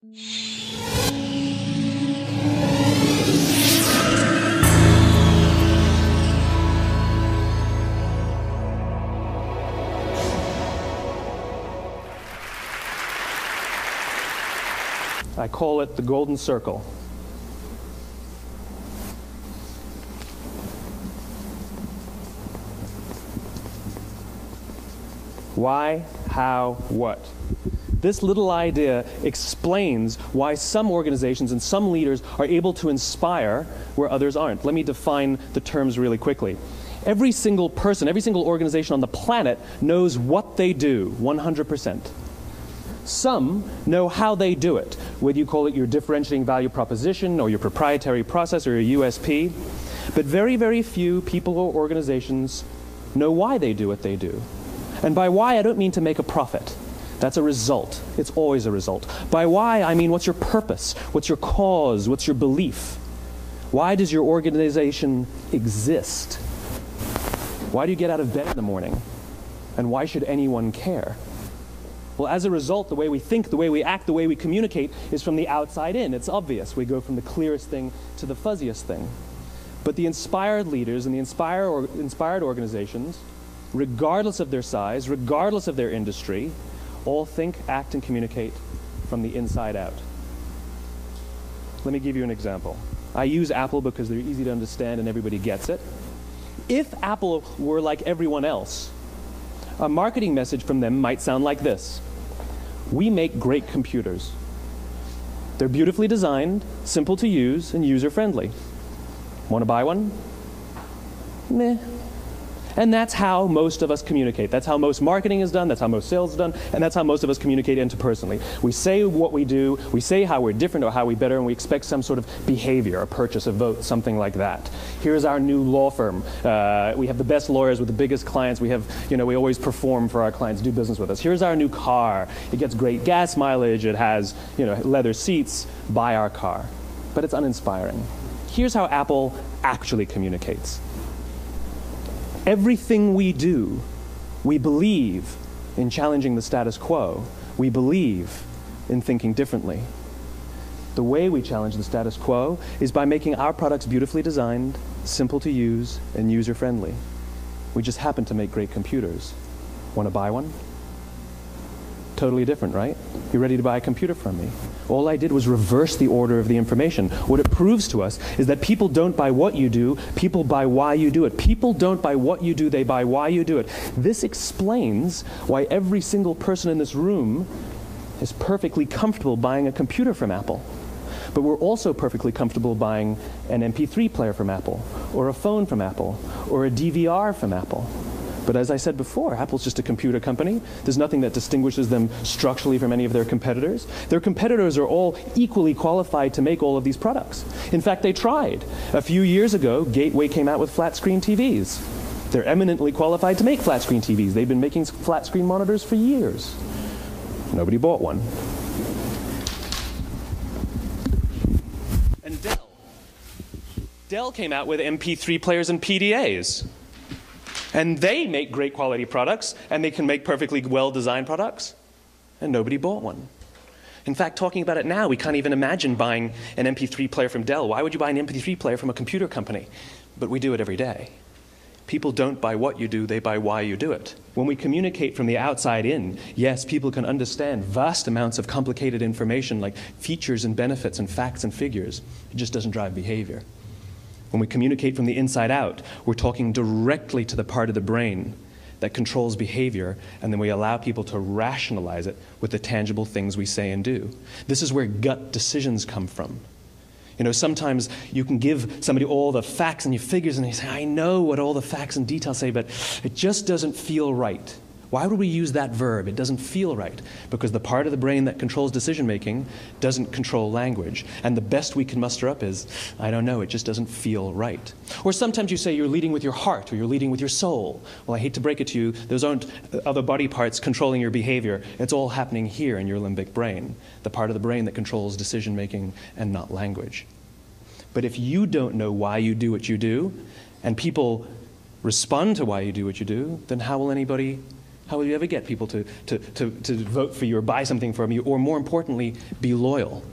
I call it the golden circle. Why, how, what? This little idea explains why some organizations and some leaders are able to inspire where others aren't. Let me define the terms really quickly. Every single person, every single organization on the planet knows what they do, 100%. Some know how they do it, whether you call it your differentiating value proposition or your proprietary process or your USP. But very, very few people or organizations know why they do what they do. And by why, I don't mean to make a profit. That's a result. It's always a result. By why, I mean what's your purpose? What's your cause? What's your belief? Why does your organization exist? Why do you get out of bed in the morning? And why should anyone care? Well, as a result, the way we think, the way we act, the way we communicate is from the outside in. It's obvious. We go from the clearest thing to the fuzziest thing. But the inspired leaders and the inspired organizations, regardless of their size, regardless of their industry, all think, act, and communicate from the inside out. Let me give you an example. I use Apple because they're easy to understand and everybody gets it. If Apple were like everyone else, a marketing message from them might sound like this. We make great computers. They're beautifully designed, simple to use, and user-friendly. Want to buy one? Meh. And that's how most of us communicate. That's how most marketing is done, that's how most sales is done, and that's how most of us communicate interpersonally. We say what we do, we say how we're different or how we're better, and we expect some sort of behavior, a purchase, a vote, something like that. Here's our new law firm. We have the best lawyers with the biggest clients. We have, we always perform for our clients, do business with us. Here's our new car. It gets great gas mileage. It has, leather seats. Buy our car. But it's uninspiring. Here's how Apple actually communicates. Everything we do, we believe in challenging the status quo. We believe in thinking differently. The way we challenge the status quo is by making our products beautifully designed, simple to use, and user-friendly. We just happen to make great computers. Want to buy one? Totally different, right? You ready to buy a computer from me? All I did was reverse the order of the information. What it proves to us is that people don't buy what you do, people buy why you do it. People don't buy what you do, they buy why you do it. This explains why every single person in this room is perfectly comfortable buying a computer from Apple. But we're also perfectly comfortable buying an MP3 player from Apple, or a phone from Apple, or a DVR from Apple. But as I said before, Apple's just a computer company. There's nothing that distinguishes them structurally from any of their competitors. Their competitors are all equally qualified to make all of these products. In fact, they tried. A few years ago, Gateway came out with flat-screen TVs. They're eminently qualified to make flat-screen TVs. They've been making flat-screen monitors for years. Nobody bought one. And Dell came out with MP3 players and PDAs. And they make great quality products, and they can make perfectly well-designed products, and nobody bought one. In fact, talking about it now, we can't even imagine buying an MP3 player from Dell. Why would you buy an MP3 player from a computer company? But we do it every day. People don't buy what you do, they buy why you do it. When we communicate from the outside in, yes, people can understand vast amounts of complicated information like features and benefits and facts and figures. It just doesn't drive behavior. When we communicate from the inside out, we're talking directly to the part of the brain that controls behavior, and then we allow people to rationalize it with the tangible things we say and do. This is where gut decisions come from. Sometimes you can give somebody all the facts and your figures, and they say, I know what all the facts and details say, but it just doesn't feel right. Why would we use that verb? It doesn't feel right. Because the part of the brain that controls decision-making doesn't control language. And the best we can muster up is, I don't know, it just doesn't feel right. Or sometimes you say you're leading with your heart or you're leading with your soul. Well, I hate to break it to you, those aren't other body parts controlling your behavior. It's all happening here in your limbic brain, the part of the brain that controls decision-making and not language. But if you don't know why you do what you do, and people respond to why you do what you do, then how will anybody How will you ever get people to vote for you or buy something from you, or more importantly, be loyal?